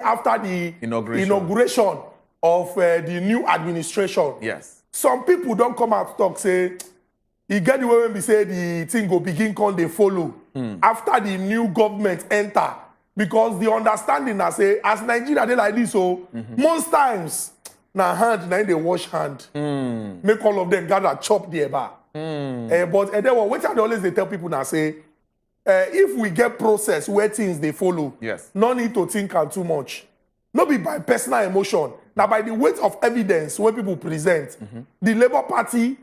after the inauguration of the new administration. Yes. Some people don't come out to talk, say, you get the way when we say the thing go begin, come they follow. After the new government enter. Because the understanding I say, as Nigeria, they like this, so most times, now hand, now they wash hand. Make all of them gather, chop the eba. But then what I always they tell people now, say, if we get process where things they follow, yes, no need to think and too much. Not be by personal emotion. Now by the weight of evidence when people present, the Labour Party,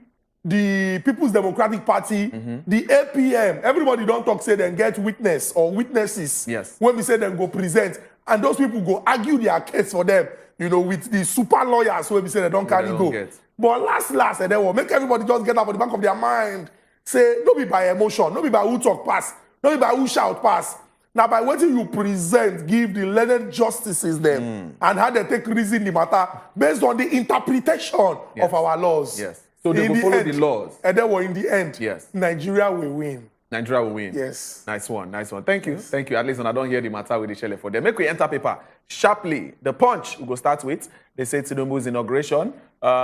the People's Democratic Party, the APM, everybody don't talk, say them get witness or witnesses. Yes. When we say them go present, and those people go argue their case for them, you know, with the super lawyers when we say they don't carry go. But last, and then will make everybody just get up on the back of their mind. Say, don't be by emotion, don't be by who talk pass, don't be by who shout pass. Now, by what you present, give the learned justices them and how they take reason the matter based on the interpretation of our laws. Yes. So they will follow the laws. And then in the end, yes, Nigeria will win. Nigeria will win. Yes. Nice one, nice one. Thank you. Yes. Thank you. At least when I don't hear the matter with the shell for them. Make we enter paper sharply. The Punch, we go start with. They say Tinubu's inauguration.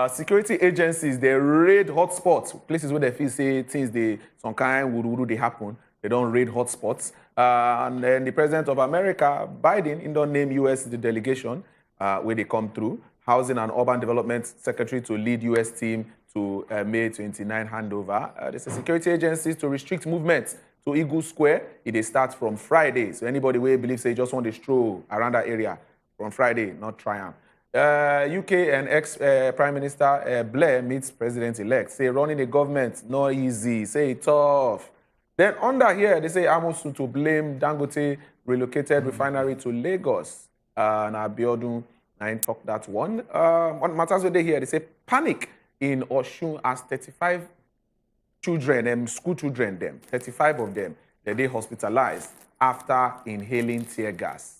Security agencies, they raid hotspots, places where they feel say things they some kind would they happen. They don't raid hotspots. And then the president of America, Biden, in don't name U.S. the delegation where they come through. Housing and Urban Development Secretary to lead U.S. team to May 29 handover. There's a security agencies to restrict movement to Eagle Square. It starts from Friday. So anybody who believes they just want to stroll around that area from Friday, not triumph. UK and ex-Prime Minister Blair meets President-elect. Say running the government, not easy. Say it tough. Then under here, they say Amosu to blame Dangote relocated refinery to Lagos. And Abiodun, I talk that one. What matters with they here, they say panic in Oshun as 35 children, school children, 35 of them, they hospitalized after inhaling tear gas.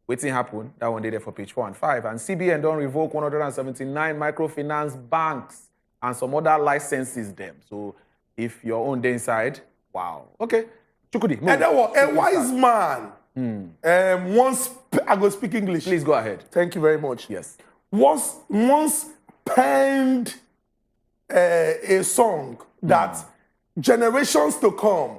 Waiting happen, that one day there for page 4 and 5. And CBN don't revoke 179 microfinance banks and some other licenses them. So if your own day inside, wow. Okay. Chukwudi, move. And that was a wise man. Once I go speak English. Please go ahead. Thank you very much. Yes. Once penned a song that generations to come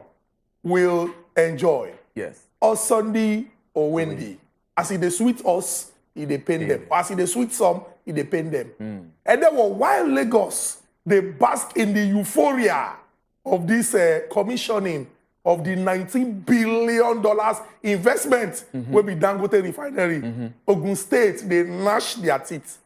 will enjoy. Yes. Or Sunday or Wendy. As it they sweet us, it they pain them. As it they sweet some, it they pain them. And then while Lagos, they bask in the euphoria of this commissioning of the $19 billion investment will be Dangote Refinery. Ogun State, they gnash their teeth.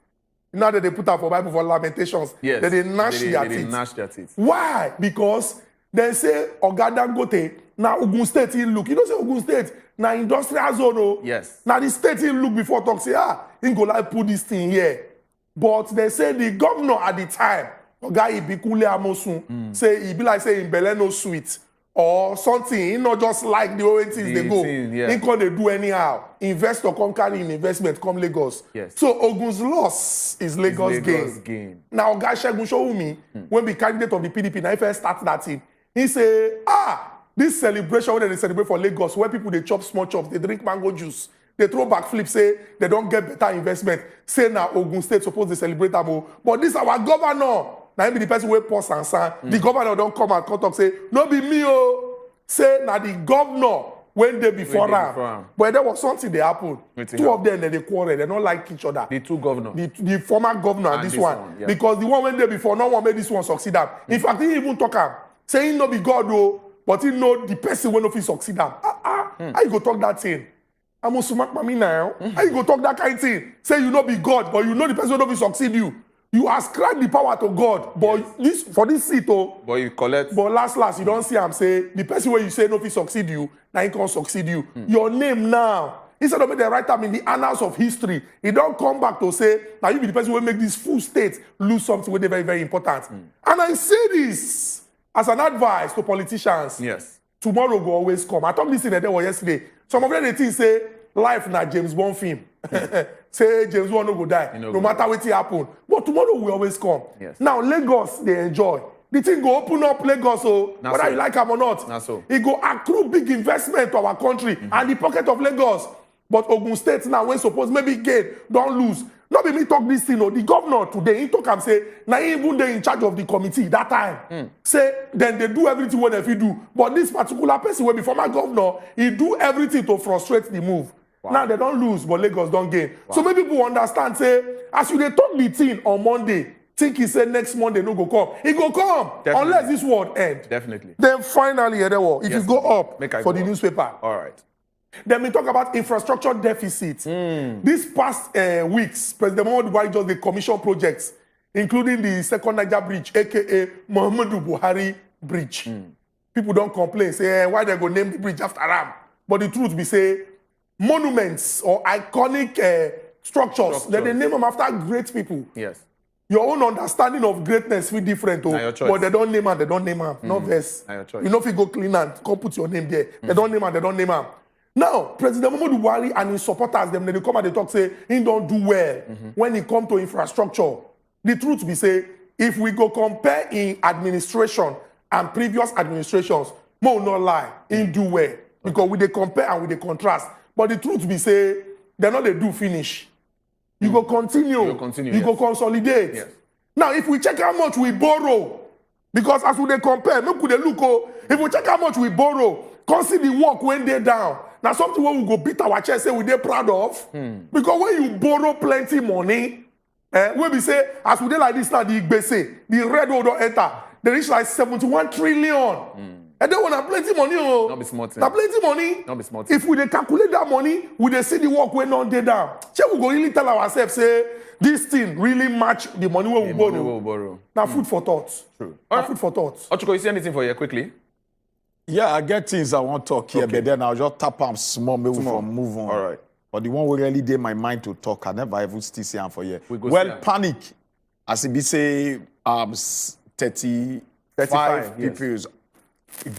Now that they put up for Bible for Lamentations, yes, they gnash their teeth. Why? Because they say, Oga Dangote, now Ogun State in look. You don't say Ogun State, now industrial zone. Yes. Now the state in look before talk, say, he go like put this thing here. But they say the governor at the time, Oga Ibikule Amosun, say he be like say in Beleno Suite or something. He not just like the way things they go. He can't they do anyhow. Investor come carry in investment, come Lagos. Yes. So Ogun's loss is Lagos gain. Now Oga Segun Showumi, when the candidate of the PDP, now if I start that thing, he say, this celebration when they celebrate for Lagos, where people they chop small chops, they drink mango juice, they throw back flip, say they don't get better investment. Say now Ogun State supposed to celebrate them. But this our governor. Now be the person who pause and sign. The governor don't come and come talk, say, no be me, say now the governor when they before him. But there was something they happened. Two of them they quarrel, they don't like each other. The two governors. The former governor and this one. Yeah. Because the one when they before, no one made this one succeed. In fact, he even talk him, say he no be God though, but he know the person when he succeed. How you go talk that thing? I'm going to smack mommy now. How you go talk that kind of thing? Say you no be God, but you know the person when he succeed you. You ascribe the power to God, but this for this seat, but you collect. But last, you don't see him say the person where you say no, if he succeed you, now he can't succeed you. Your name now, instead of the right time in the annals of history, he don't come back to say now you be the person who make this full state lose something where they very very important. And I say this as an advice to politicians. Yes. Tomorrow will always come. I talked this in the day or yesterday. Some of them they think say life na James Bond film. Say James Bond no go die, no matter what happen. But tomorrow will always come. Yes. Now Lagos they enjoy. The thing go open up Lagos, whether you like them or not. So. It go accrue big investment to our country and the pocket of Lagos. But Ogun State now, when suppose maybe gain, don't lose. Not be me talk this thing, the governor today, he talk and say, now even they in charge of the committee that time. Say, then they do everything what they do. But this particular person, will be former governor, he do everything to frustrate the move. Wow. Now they don't lose, but Lagos don't gain. Wow. So many people understand, say, as you they talk the thing on Monday, think he said next Monday no go come. He go come, definitely. Unless this world end. Definitely. Then finally, if you go up for the newspaper. All right. Then we talk about infrastructure deficit. These past weeks, President Muhammadu Buhari just the commission projects, including the second Niger bridge, aka Muhammadu Buhari Bridge. People don't complain, say why they go name the bridge after Ram. But the truth be say, monuments or iconic structures, that they name them after great people. Yes. Your own understanding of greatness will be different, but they don't name them, they don't name them. No verse. You know if you go clean and come put your name there. They don't name them, they don't name them. Now, President Muhammadu Buhari and his supporters, them, they come and they talk, say, he don't do well when it come to infrastructure. The truth be say, if we go compare in administration and previous administrations, more not lie, he do well. Because we they compare and we they contrast. But the truth be say, they're not they do finish. You go continue. You go consolidate. Yes. Now, if we check how much we borrow, because as we they compare, look they look, if we check how much we borrow, consider the work when they're down. Now, something where we go beat our chest, say we're proud of. Because when you borrow plenty money, when we say, as we did like this now, the red road don't enter, they reach like 71 trillion. And they want to plenty money. Not be smart. Now plenty money. Not be smart. If we dey calculate that money, we dey see the work when on day down. Shall we go really tell ourselves, say, this thing really match the money we borrow. Now food for thought. True. Now food for thought. Ochuko, you see anything for you quickly? Yeah, I get things I want to talk here, but then I'll just tap them small, maybe we'll move on. All right. But the one we really did my mind to talk, I never even still see them for you. Well, panic, as it be say, 35 people. Yes.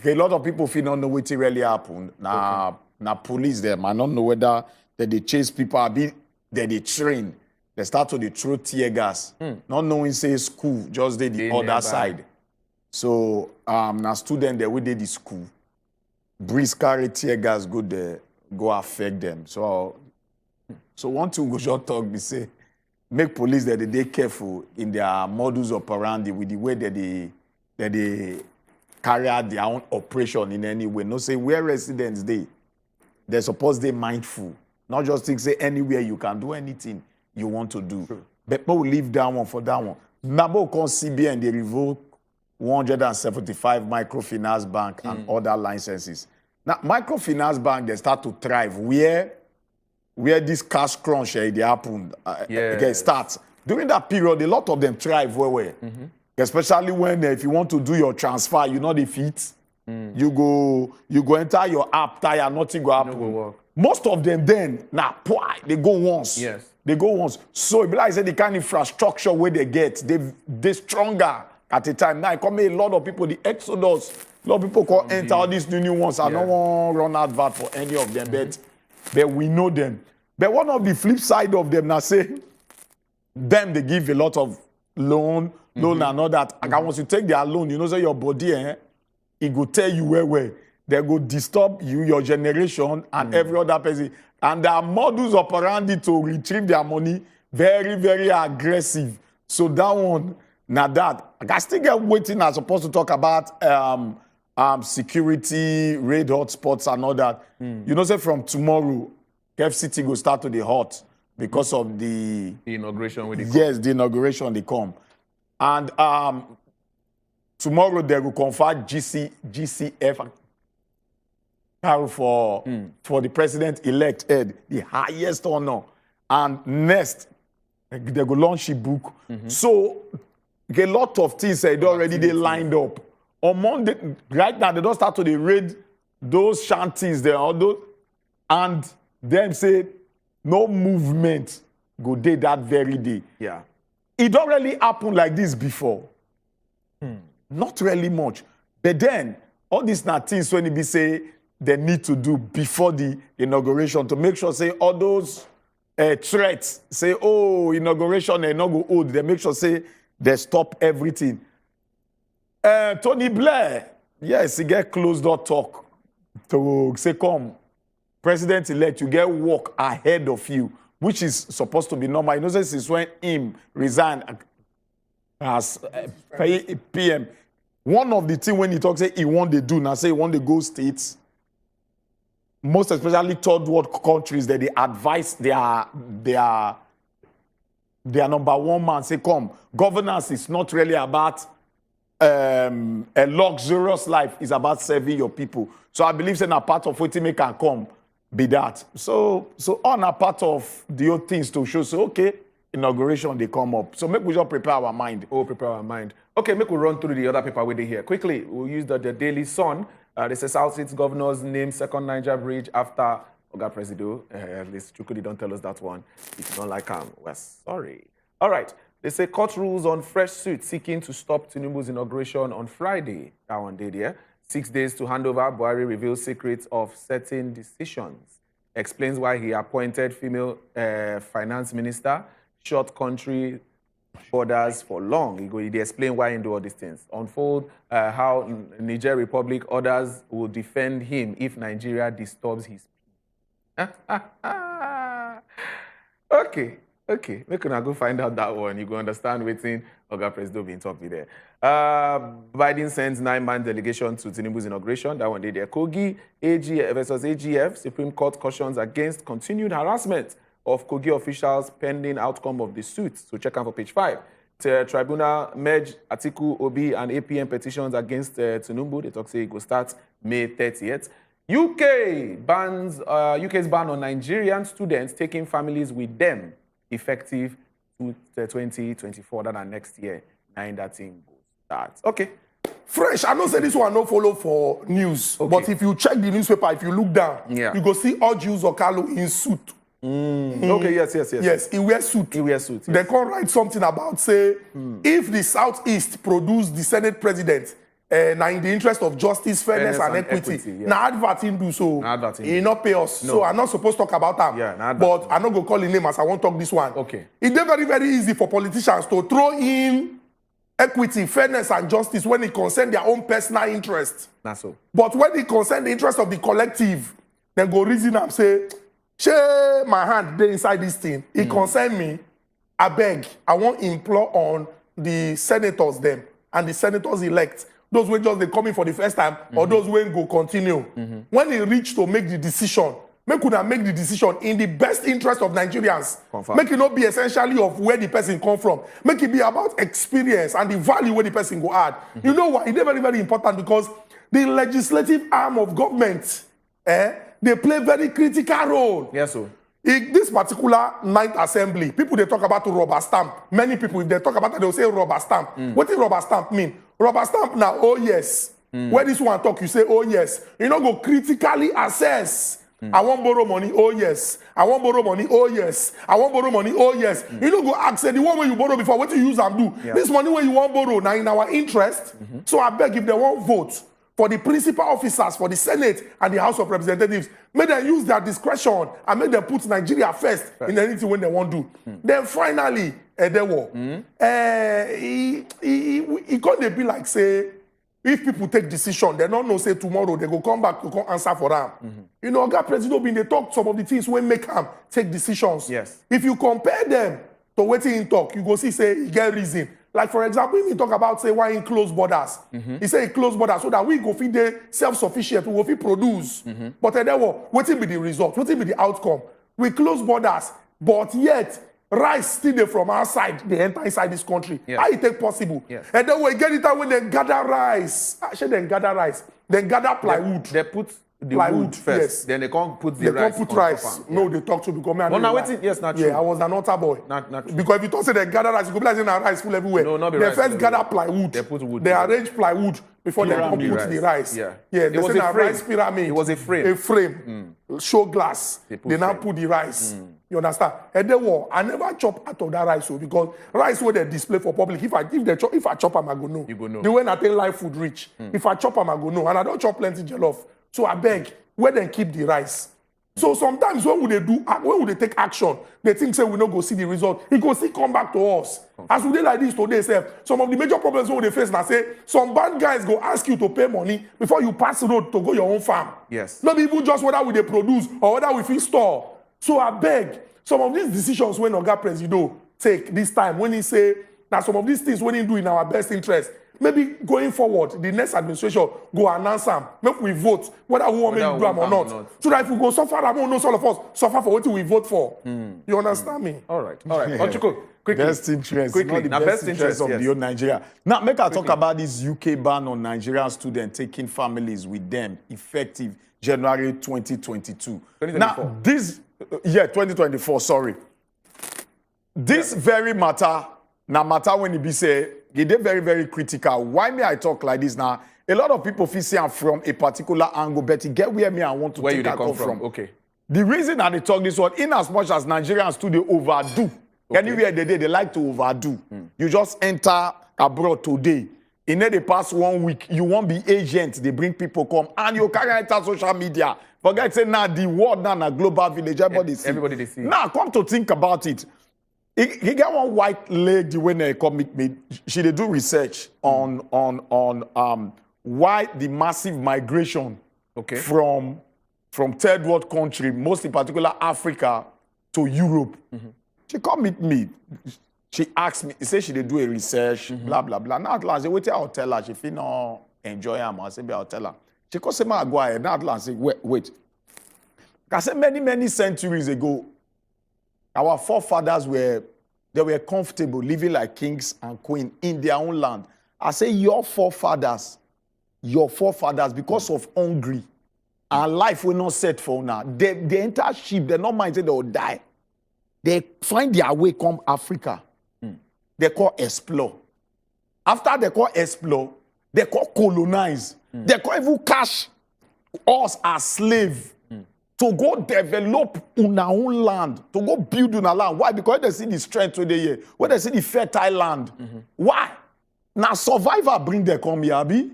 A lot of people feel not know what really happened. Now police them. I don't know whether they chase people, that they train. They start to throw tear gas. Not knowing say school, just the other side. So now student they will the school. Breeze carry tear gas go affect them. So one thing we should talk, we say, make police that they careful in their modus operandi with the way that they carry out their own operation in any way. No say where residents they're supposed to be mindful. Not just think say anywhere you can do anything you want to do. True. But people will leave that one for that one. Now come CBN they revoke 175 microfinance bank and other licenses. Now microfinance bank they start to thrive where this cash crunch they happen starts. During that period, a lot of them thrive well. Especially when if you want to do your transfer, you know the feet. You go enter your app, tire, nothing go happen. No go work. Most of them then, they go once. Yes. They go once. So it be like I said, the kind of infrastructure where they get, they stronger at the time. Now, it come a lot of people, the exodus, a lot of people can enter all these new ones. I don't want to run advert for any of them, but we know them. But one of the flip side of them, now say, them, they give a lot of loan and all that. And once you take their loan, you know, say your body, it go tell you where they go disturb you, your generation, and every other person. And their modus operandi to retrieve their money, very, very aggressive. So that one, now that. I still get waiting, I'm supposed to talk about security, raid hotspots and all that. You know, say from tomorrow, FCT will start to the hot because of the inauguration. Yes, the inauguration they come. And tomorrow they will confer GCF for the president-elect Ed, the highest honor. And next, they go launch a book. So a lot of things they lined up. On Monday, right now, they don't start to raid those shanties there, and them say no movement go day that very day. Yeah. It don't really happen like this before. Not really much. But then, all these things when it be say they need to do before the inauguration to make sure, say, all those threats, say, oh, inauguration, they not go hold. They make sure, say, they stop everything. Tony Blair, yes, he get closed door talk to say, come, president-elect, you get work ahead of you, which is supposed to be normal. You know, since when him resigned as PM, one of the things when he talks, say he want to do, now say he want to go states, most especially third world countries, that they advise their number one man, say, come, governance is not really about a luxurious life, it's about serving your people. So I believe saying a part of what make can come be that. So on a part of the other things to show, so okay, inauguration they come up. So make we just prepare our mind. Oh, prepare our mind. Okay, make we run through the other paper with it here. Quickly, we'll use the Daily Sun. They say South State governors name second Niger bridge after Oga Presido. At least Chukwudi don't tell us that one. If you don't like him, we're sorry. All right. They say court rules on fresh suit seeking to stop Tinubu's inauguration on Friday. That one day there. 6 days to hand over. Buhari reveals secrets of certain decisions. Explains why he appointed female finance minister. Short country borders for long. He explain why he do all these things. Unfold how Niger Republic others will defend him if Nigeria disturbs his peace. Okay. Make una go find out that one. You go understand waiting. Oga Presido being talked with there. Biden sends 9-man delegation to Tinubu's inauguration. That one day there. Kogi AG versus AGF. Supreme Court cautions against continued harassment of Kogi officials pending outcome of the suit. So check out for page 5. The tribunal merged Atiku, Obi, and APM petitions against Tinubu. They talk say it will start May 30th. UK's ban on Nigerian students taking families with them effective to 2024. That next year. Now that thing goes start. Okay. Fresh, I know say this one no follow for news, but if you check the newspaper, if you look down, you go see Oju Zokalo in suit. Okay, yes. Yes, he wears suit. Yes. They can't write something about, say, if the Southeast produce the Senate president, now in the interest of justice, fairness and equity. Now advert him do so. He not pay us. No. So I'm not supposed to talk about him. Yeah, but I'm not going to call his name as I won't talk this one. Okay. It's very, very easy for politicians to throw in equity, fairness and justice when it concerns their own personal interest. That's so. But when it concerns the interest of the collective, then go reason and say, share my hand there inside this thing. It concern me. I beg. I want implore on the senators them and the senators elect. Those who just they coming for the first time or those who go continue. When they reach to make the decision, make the decision in the best interest of Nigerians. Confirm. Make it not be essentially of where the person come from. Make it be about experience and the value where the person go add. You know why? It's very, very important because the legislative arm of government, they play very critical role. Yes, sir. In this particular ninth assembly, people they talk about rubber stamp. Many people, if they talk about it, they'll say rubber stamp. What does rubber stamp mean? Rubber stamp now, oh yes. Where this one talk, you say, oh yes. You know, go critically assess. I want borrow money, oh yes. I want borrow money, oh yes. I want borrow money, oh yes. You know, go ask, say, the one where you borrow before, what you use and do. Yeah. This money where you want borrow, now in our interest. So I beg if they want vote for the principal officers, for the Senate and the House of Representatives, make them use their discretion and make them put Nigeria first in anything when they want to do. Then finally, they will. It can't be like, say, if people take decision, they don't know, say, tomorrow they go come back to come answer for them. You know, Oga Presido been they talk some of the things when make them take decisions. Yes. If you compare them to what he talk, you go see, say, he get reason. Like, for example, if we talk about, say, why in close borders, he say he close borders so that we go feed the self-sufficient, we go feed produce. But then, what will be the result? What will be the outcome? We close borders, but yet, rice still there from outside, they enter inside this country. Yes. How it take possible? Yes. And then we get it out when they gather rice. Actually, then gather rice. Then gather plywood. They put the plywood wood first. Yes. Then they can't put the They rice. can't put rice. No, they talk to because me. No, now waiting. Yes, not true. Yeah, I was an altar boy. Not true. Because if you talk say they gather rice, you go be like saying rice full everywhere. No, not be they rice first everywhere. gather plywood. They put wood. They arrange plywood before they come Pyramid put the rice. Yeah. They was say a frame. rice pyramid. It was a frame. A frame. Show glass. They now put the rice. You understand? And then what? I never chop out of that rice because rice where they display for public. If I chop them, I go know. You go know. The way I take live food rich. If I chop them, I go know. And I don't chop plenty jollof. So I beg, where they keep the rice. So sometimes when we they take action, they think say we not go see the result. It go still come back to us. As we did like this today, say some of the major problems when they face now say some bad guys go ask you to pay money before you pass the road to go your own farm. Yes. Not even just whether we they produce or whether we fit store. So I beg some of these decisions when Oga Presido take this time when he say that some of these things when he do in our best interest. Maybe going forward, the next administration go announce them, make we vote whether we want to do them or not. So that if we go suffer, I won't know all of us suffer for what we vote for. You understand me? All right. Ochuko, quickly. Best interest, quickly. not the Now, best interest of yes. the whole Nigeria. Now, make I talk about this UK ban on Nigerian students taking families with them, effective January 2022. 2024. Now, this, 2024, sorry. This very matter, now matter when it be say, it is very, very critical. Why may I talk like this now? A lot of people feel say I'm from a particular angle, but you get where me I want to Where take you I come come from? from. Okay. The reason that they talk this one, in as much as Nigerians too, they overdo. Anywhere they like to overdo. You just enter abroad today. In the past 1 week, you won't be agent. They bring people come and you carry enter social media. Forget say now the world now a global village. Everybody they see. Now come to think about it. He got one white lady when they come meet me. She did do research on why the massive migration from third world country, most in particular Africa, to Europe. She come meet me. She asked me, she said she did do a research, blah, blah, blah. Now at last, I wait till I'll tell her. She feel no enjoy her. I said, I'll tell her. She come say, I go ahead. Now at last, I say, wait. I said many centuries ago, our forefathers were comfortable living like kings and queens in their own land. I say your forefathers, because of hungry and life will not set for now. They enter ship, they're not minded they will die. They find their way come Africa. They call explore. After they call explore, they call colonize. They call even cash us as slave. To go develop on our own land, to go build on our land. Why? Because they see the strength today here, when they see the fertile land. Why? Now survivor bring them come here, Abi.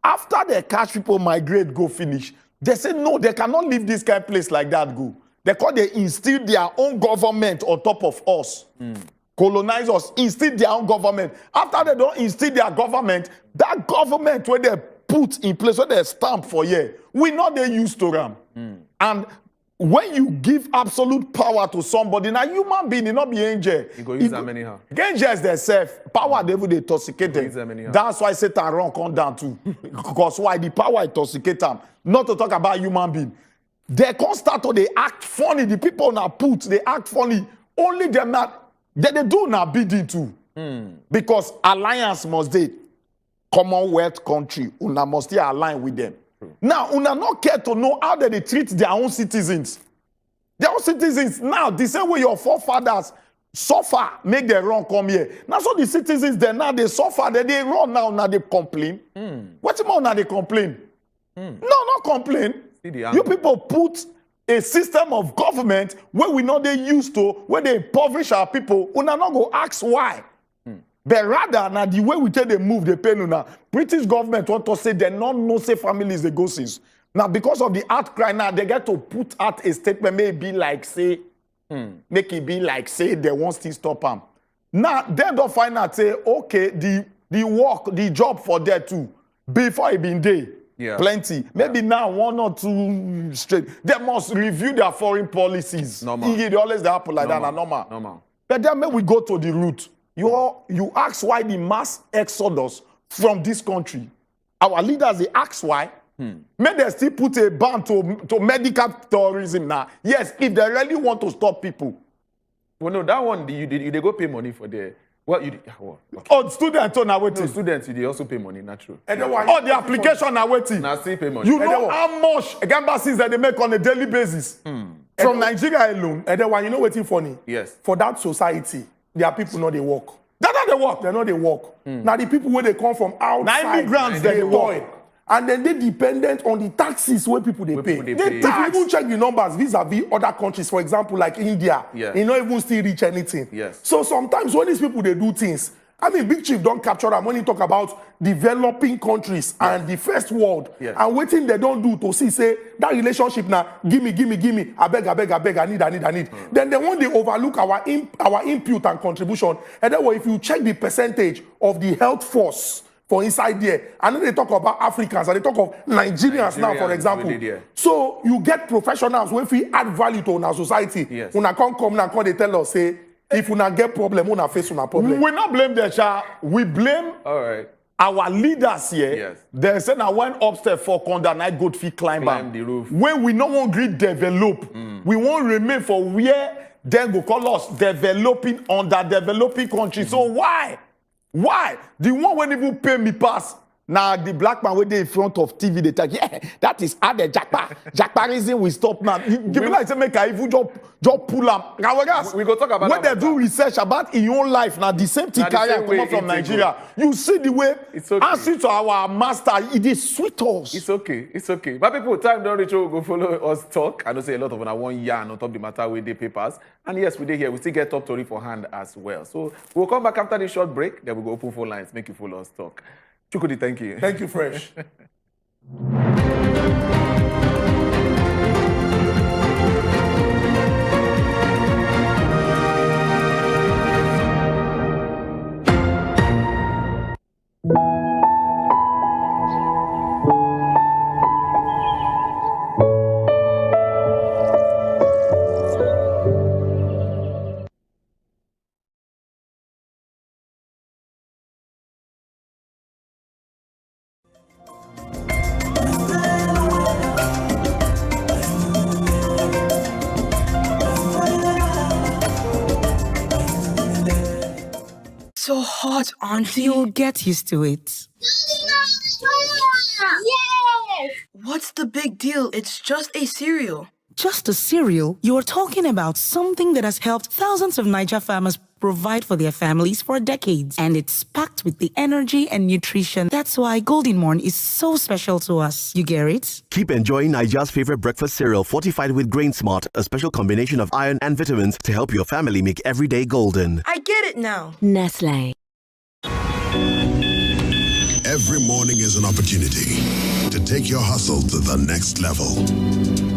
After they catch people migrate, go finish. They say no, they cannot leave this kind of place like that, go. They instill their own government on top of us. Colonize us, instill their own government. After they don't instill their government, that government where they put in place, where they stamp for year, we know they used to them. And when you give absolute power to somebody, now human being, not be angel. You go use them anyhow. Angels themselves, power they will intoxicate them. That's why Satan run come down too. Because why the power intoxicate them. Not to talk about human being. They can't start to they act funny. The people now put they act funny. Only them not they do not bidding too. Because alliance must they Commonwealth country, una must still align with them. Now, una not care to know how they treat their own citizens. Their own citizens, now, the same way your forefathers suffer, make them run come here. Now, so the citizens, they suffer, they run now they complain. What more now they complain? No, not complain. You people put a system of government where we know they used to, where they impoverish our people, una not go ask why. But rather, now the way we tell them move, they pay now. British government want to say they not know say families they go since. Now, because of the outcry now, they get to put out a statement, maybe like say, make it be like say they want to stop them. Now, they don't find out say, okay, the work, the job for there too, before it been there. Yeah. Plenty. Maybe now 1 or 2 straight. They must review their foreign policies. Normal. They always happen like that. Normal. But then maybe we go to the root. You ask why the mass exodus from this country. Our leaders, they ask why. May they still put a ban to medical tourism now. Yes, if they really want to stop people. Well, no, that one, you they go pay money for the... Well, you... Well, okay. Oh, students are waiting. No, students, they also pay money, not true. Oh, the application are waiting. Now still pay money. You know how much embassies that they make on a daily basis? From Nigeria alone. And then you know what's funny? Yes. For that society, there are people not they work. That's how they work. They're not they work. Now the people where they come from outside, now immigrants they work. And then they dependent on the taxes where people they pay. If you even check the numbers vis-a-vis other countries, for example, like India, you don't even still reach anything. Yes. So sometimes when these people they do things, I mean, Big Chief don't capture them when he talk about developing countries and the first world. Yes. And waiting they don't do to see, say, that relationship now, give me, I beg, I need. Then they want to overlook our input and contribution. And then if you check the percentage of the health force for inside there, and then they talk about Africans, and they talk of Nigerians now, for example. So you get professionals when we add value to our society. Yes. When I come now, they tell us, say, if we not get problem, we not face una problem. We not blame the child. We blame All right. our leaders here. Yes. They said I went upstairs for Conda night goat feet climb the roof. When we no want to develop, we won't remain for where they go call us developing underdeveloping countries. So why? Why? The one when even pay me pass. Now the black man when they in front of TV, they talk, yeah, that is how the Jackparism will stop now. Give me like say make I even just pull up. We go talk about when they do research about in your own life, now the same thing carry come from Nigeria. You see the way it's okay. answer to our master, it is sweet us. It's okay. But people, time don't reach, we'll go follow us talk. I know say a lot of them one yarn on top the matter with the papers. And yes, we did here. We still get top story for hand as well. So we'll come back after this short break. Then we'll go open phone lines, make you follow us talk. Chukwudi, thank you. Thank you, Fresh. So hot, auntie. You'll get used to it. Yes! What's the big deal? It's just a cereal. Just a cereal? You're talking about something that has helped thousands of Naija farmers provide for their families for decades. And it's packed with the energy and nutrition. That's why Golden Morn is so special to us. You get it? Keep enjoying Naija's favorite breakfast cereal fortified with Grain Smart, a special combination of iron and vitamins to help your family make every day golden. I get it now. Nestle. Every morning is an opportunity to take your hustle to the next level.